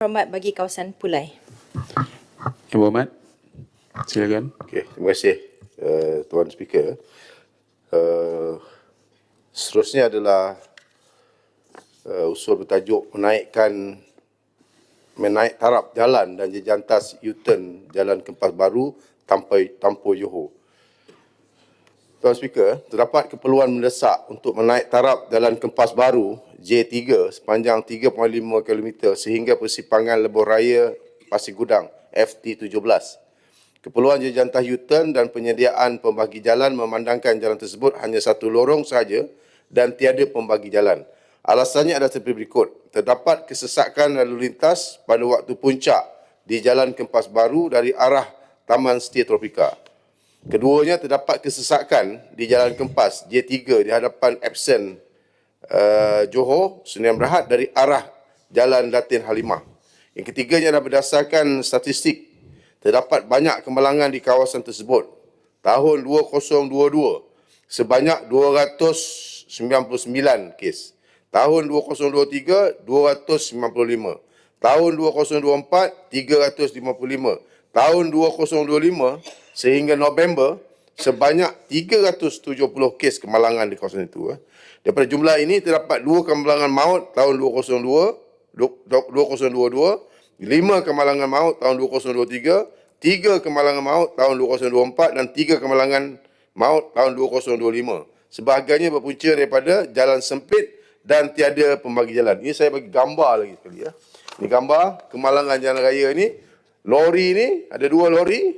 Hormat bagi kawasan Pulai. Yang Berhormat, silakan. Okey, terima kasih Tuan Speaker. Seterusnya adalah usul bertajuk menaik taraf jalan dan jejantas U-turn Jalan Kempas Baru Tampo Johor. Tuan Speaker, terdapat keperluan mendesak untuk menaik taraf Jalan Kempas Baru J3 sepanjang 3.5 km sehingga persimpangan Lebuh Raya Pasir Gudang FT17. Keperluan jejantas U-turn dan penyediaan pembagi jalan memandangkan jalan tersebut hanya satu lorong sahaja dan tiada pembagi jalan. Alasannya adalah seperti berikut. Terdapat kesesakan lalu lintas pada waktu puncak di Jalan Kempas Baru dari arah Taman Setia Tropika. Keduanya terdapat kesesakan di Jalan Kempas J3 di hadapan Epson Johor, Sdn Bhd dari arah Jalan Datin Halimah. Yang ketiganya adalah berdasarkan statistik, terdapat banyak kemalangan di kawasan tersebut. Tahun 2022, sebanyak 299 kes. Tahun 2023, 295. Tahun 2024, 355. Tahun 2025 sehingga November, sebanyak 370 kes kemalangan di kawasan itu. Daripada jumlah ini, terdapat 2 kemalangan maut tahun 2022, 5 kemalangan maut tahun 2023, 3 kemalangan maut tahun 2024 dan 3 kemalangan maut tahun 2025. Sebahagiannya berpunca daripada jalan sempit dan tiada pembagi jalan. Ini saya bagi gambar lagi sekali ya. Ini gambar kemalangan jalan raya ini. Lori ni ada 2 lori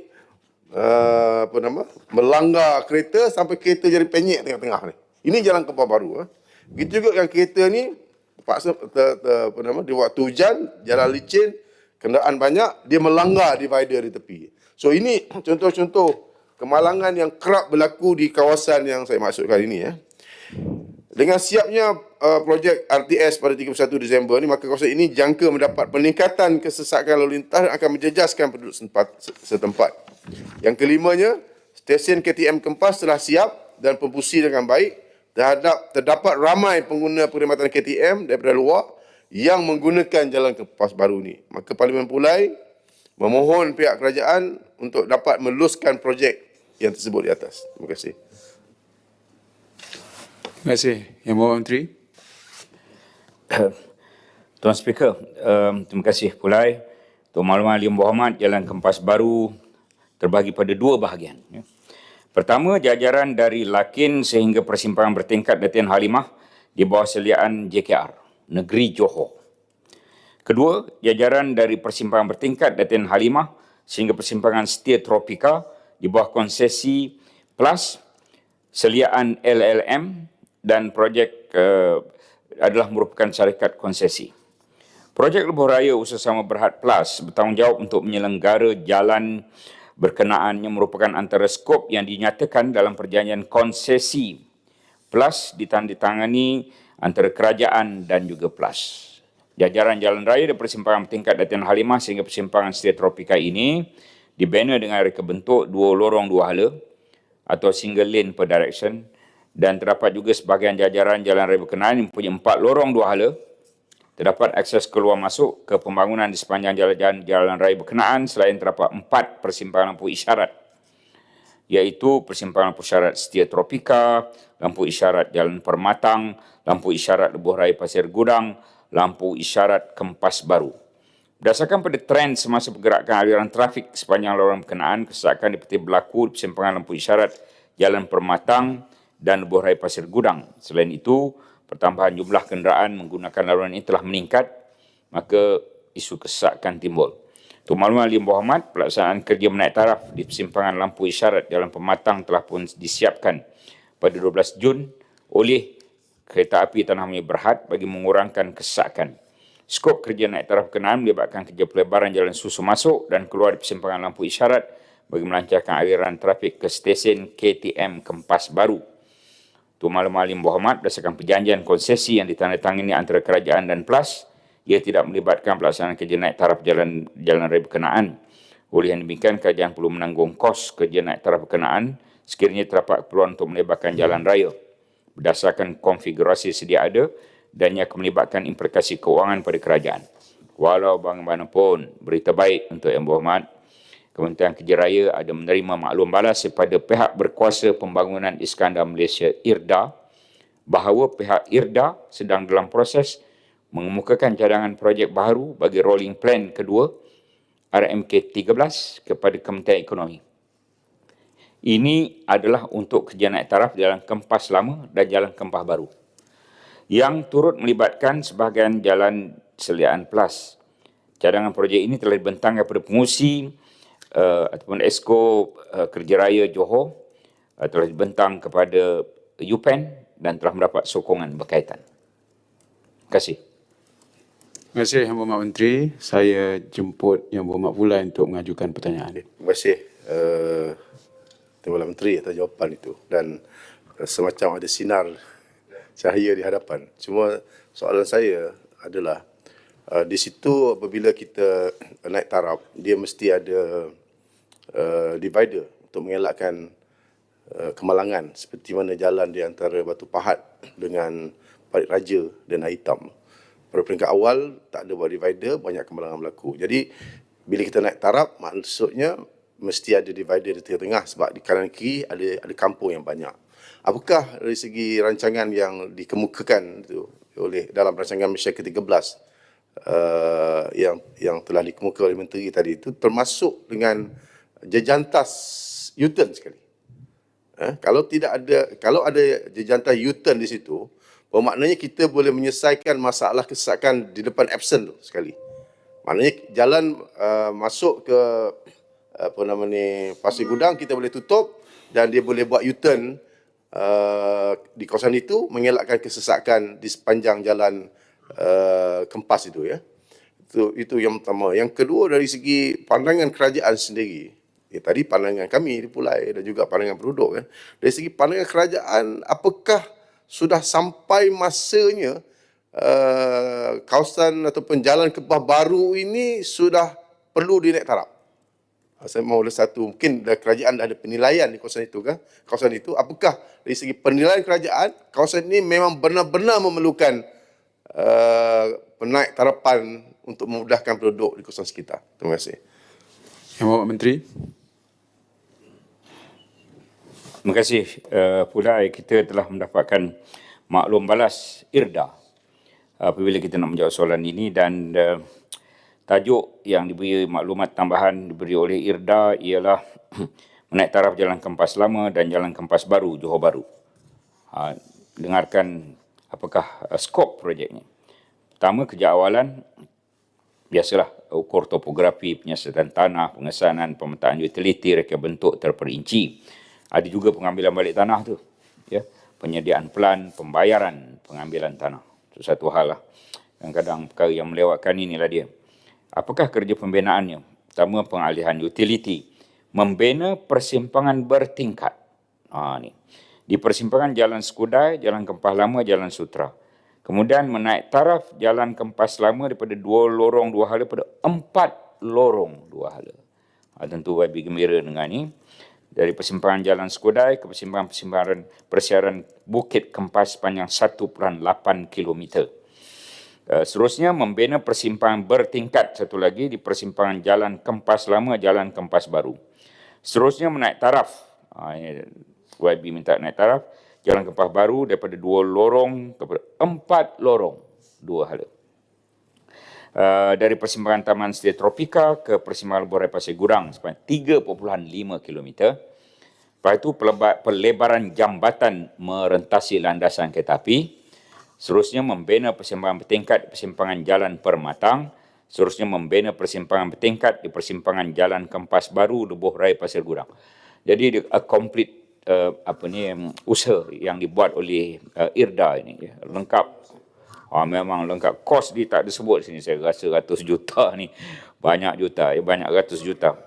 melanggar kereta sampai kereta jadi penyek tengah-tengah ni. Ini Jalan Kempas Baru. Begitu juga yang kereta ni terpaksa di waktu hujan, jalan licin, kenderaan banyak, dia melanggar divider di tepi. So ini contoh-contoh kemalangan yang kerap berlaku di kawasan yang saya maksudkan ini ya. Dengan siapnya projek RTS pada 31 Disember ni, maka kawasan ini jangka mendapat peningkatan kesesakan lalu lintas dan akan menjejaskan penduduk setempat. Yang kelimanya, stesen KTM Kempas telah siap dan berfungsi dengan baik. Terdapat ramai pengguna perkhidmatan KTM daripada luar yang menggunakan Jalan Kempas Baru ni. Maka Parlimen Pulai memohon pihak kerajaan untuk dapat meluaskan projek yang tersebut di atas. Terima kasih. Terima kasih. Yang Berhormat Menteri. Tuan Speaker, terima kasih Pulai. Untuk makluman Yang Berhormat, Jalan Kempas Baru terbahagi pada 2 bahagian. Pertama, jajaran dari Lakin sehingga persimpangan bertingkat Datin Halimah di bawah seliaan JKR, Negeri Johor. Kedua, jajaran dari persimpangan bertingkat Datin Halimah sehingga persimpangan Setia Tropika di bawah konsesi plus seliaan LLM dan projek adalah merupakan syarikat konsesi. Projek Lebuh Raya Usaha Sama Berhad Plus bertanggungjawab untuk menyelenggara jalan berkenaan yang merupakan antara skop yang dinyatakan dalam perjanjian konsesi plus ditandatangani antara kerajaan dan juga plus. Jajaran jalan raya dan persimpangan tingkat Datin Halimah sehingga persimpangan Setia Tropika ini dibina dengan reka bentuk 2 lorong 2 hala atau single lane per direction, dan terdapat juga sebahagian jajaran jalan raya berkenaan yang mempunyai 4 lorong 2 hala. Terdapat akses keluar masuk ke pembangunan di sepanjang jalan raya berkenaan selain terdapat 4 persimpangan lampu isyarat, iaitu persimpangan lampu isyarat Setia Tropika, lampu isyarat Jalan Permatang, lampu isyarat Lebuh Raya Pasir Gudang, lampu isyarat Kempas Baru. Berdasarkan pada trend semasa pergerakan aliran trafik sepanjang lorong berkenaan, kesesakan seperti berlaku di persimpangan lampu isyarat Jalan Permatang dan Lebuh Raya Pasir Gudang. Selain itu, pertambahan jumlah kenderaan menggunakan laluan ini telah meningkat, maka isu kesesakan timbul. Untuk makluman Yang Berhormat, pelaksanaan kerja menaik taraf di persimpangan lampu isyarat Jalan Pematang telah pun disiapkan pada 12 Jun oleh Kereta Api Tanah Melayu Berhad bagi mengurangkan kesesakan. Skop kerja naik taraf berkenaan melibatkan kerja pelebaran jalan susu masuk dan keluar di persimpangan lampu isyarat bagi melancarkan aliran trafik ke stesen KTM Kempas Baru. Untuk makluman Yang Berhormat, berdasarkan perjanjian konsesi yang ditandatangani antara kerajaan dan PLAS, ia tidak melibatkan pelaksanaan kerja naik taraf jalan raya berkenaan. Oleh yang demikian, kerajaan perlu menanggung kos kerja naik taraf berkenaan sekiranya terdapat keperluan untuk melebarkan jalan raya berdasarkan konfigurasi sedia ada dan ia akan melibatkan implikasi keuangan pada kerajaan. walau bagaimanapun berita baik untuk Yang Berhormat, Kementerian Kerja Raya ada menerima maklum balas daripada pihak berkuasa pembangunan Iskandar Malaysia IRDA bahawa pihak IRDA sedang dalam proses mengemukakan cadangan projek baru bagi rolling plan kedua RMK 13 kepada Kementerian Ekonomi. Ini adalah untuk kerja naik taraf jalan Kempas Lama dan jalan Kempas Baru yang turut melibatkan sebahagian jalan Seliaan Plus. Cadangan projek ini telah dibentang kepada pengurusi ataupun Esko Kerja Raya Johor, telah dibentang kepada UPEN dan telah mendapat sokongan berkaitan. Terima kasih. Terima kasih Yang Berhormat Menteri. Saya jemput Yang Berhormat Pulai untuk mengajukan pertanyaan. Terima kasih Timbalan Menteri atas jawapan itu, dan semacam ada sinar cahaya di hadapan. Cuma soalan saya adalah di situ apabila kita naik taraf, dia mesti ada divider untuk mengelakkan kemalangan seperti mana jalan di antara Batu Pahat dengan Parit Raja dan Air Hitam. Pada peringkat awal tak ada buat divider, banyak kemalangan berlaku. Jadi bila kita naik taraf, maksudnya mesti ada divider di tengah-tengah sebab di kanan kiri ada kampung yang banyak. Apakah dari segi rancangan yang dikemukakan itu oleh dalam rancangan Malaysia ke-13 yang telah dikemukakan oleh Menteri tadi itu termasuk dengan jejantas U-turn sekali? Kalau ada jejantas U-turn di situ, bermaknanya kita boleh menyelesaikan masalah kesesakan di depan absen tu sekali. Maknanya jalan masuk ke Pasir Gudang kita boleh tutup dan dia boleh buat U-turn di kawasan itu, mengelakkan kesesakan di sepanjang jalan Kempas itu, ya. Itu yang pertama. Yang kedua, dari segi pandangan kerajaan sendiri, tadi pandangan kami di Pulai dan juga pandangan penduduk, kan. Dari segi pandangan kerajaan, apakah sudah sampai masanya kawasan ataupun jalan Kempas Baru ini sudah perlu dinaik taraf? Saya mahu satu, mungkin kerajaan dah ada penilaian di kawasan itu, kan? Kawasan itu, apakah dari segi penilaian kerajaan, kawasan ini memang benar-benar memerlukan penaik tarapan untuk memudahkan penduduk di kawasan sekitar? Terima kasih. Yang Berhormat Menteri. Terima kasih. Pulai kita telah mendapatkan maklum balas IRDA apabila kita nak menjawab soalan ini, dan tajuk yang diberi maklumat tambahan diberi oleh IRDA ialah menaik taraf Jalan Kempas Lama dan Jalan Kempas Baru, Johor Bahru. Dengarkan apakah skop projeknya. Pertama, kerja awalan, biasalah ukur topografi, penyiasatan tanah, pengesanan, pemetaan utility, reka bentuk terperinci. Ada juga pengambilan balik tanah tu, ya, penyediaan plan, pembayaran pengambilan tanah. Itu satu hal lah. Kadang-kadang perkara yang melewatkan inilah dia. Apakah kerja pembinaannya? Pertama, pengalihan utility. Membina persimpangan bertingkat. Ni. Di persimpangan Jalan Skudai, Jalan Kempas Lama, Jalan Sutra. Kemudian menaik taraf Jalan Kempas Lama daripada 2 lorong 2 hala pada 4 lorong 2 hala. Tentu YB gembira dengan ni. Dari persimpangan Jalan Skudai ke persimpangan persiaran Bukit Kempas sepanjang 1.8 km. Seterusnya, membina persimpangan bertingkat satu lagi di persimpangan Jalan Kempas Lama, Jalan Kempas Baru. Seterusnya, menaik taraf. YB minta naik taraf Jalan Kempas Baru daripada 2 lorong kepada 4 lorong 2 hala. Dari persimpangan Taman Setia Tropika ke persimpangan Borai Pasir Gudang sepanjang 3.5 km. Lepas itu, pelebaran jambatan merentasi landasan kereta api. Seterusnya, membina persimpangan bertingkat di persimpangan Jalan Permatang. Seterusnya, membina persimpangan bertingkat di persimpangan Jalan Kempas Baru, Lebuh Raya Pasir Gudang. Jadi, complete usaha yang dibuat oleh IRDA ini, ya, lengkap. Memang lengkap. Kos dia tak disebut sini, saya rasa ratus juta ni. Banyak juta, ya, banyak ratus juta.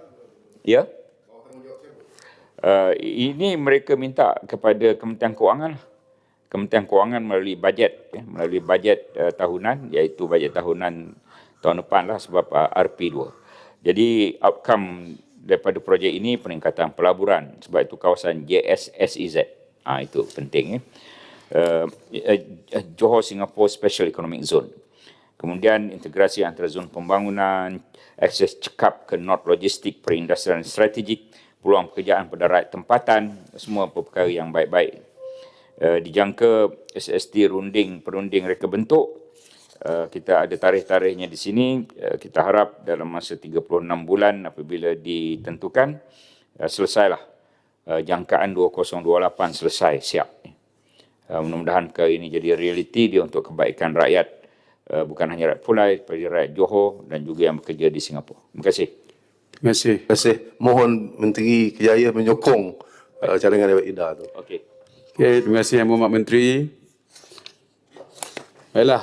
Ya? Ini mereka minta kepada Kementerian Kewangan. Kementerian Kewangan melalui bajet, ya, melalui bajet tahunan, iaitu bajet tahunan tahun depan lah sebab RP2. Jadi outcome daripada projek ini peningkatan pelaburan, sebab itu kawasan JSSEZ. Itu penting, ya. Johor Singapore Special Economic Zone. Kemudian integrasi antara zon pembangunan, akses cekap ke nod logistik perindustrian strategik, peluang pekerjaan pada rakyat tempatan, semua perkara yang baik-baik. Dijangka SST perunding reka bentuk. Kita ada tarikh-tarikhnya di sini. Kita harap dalam masa 36 bulan apabila ditentukan, selesailah jangkaan 2028 selesai, siap. Mudah-mudahan perkara ini jadi realiti dia untuk kebaikan rakyat, bukan hanya rakyat Pulai, tapi rakyat Johor dan juga yang bekerja di Singapura. Terima kasih. Terima kasih. Terima kasih. Mohon Menteri Kejaya menyokong cadangan Dawat Ida tu. Okey. Okey, terima kasih Yang Berhormat Menteri. Baiklah,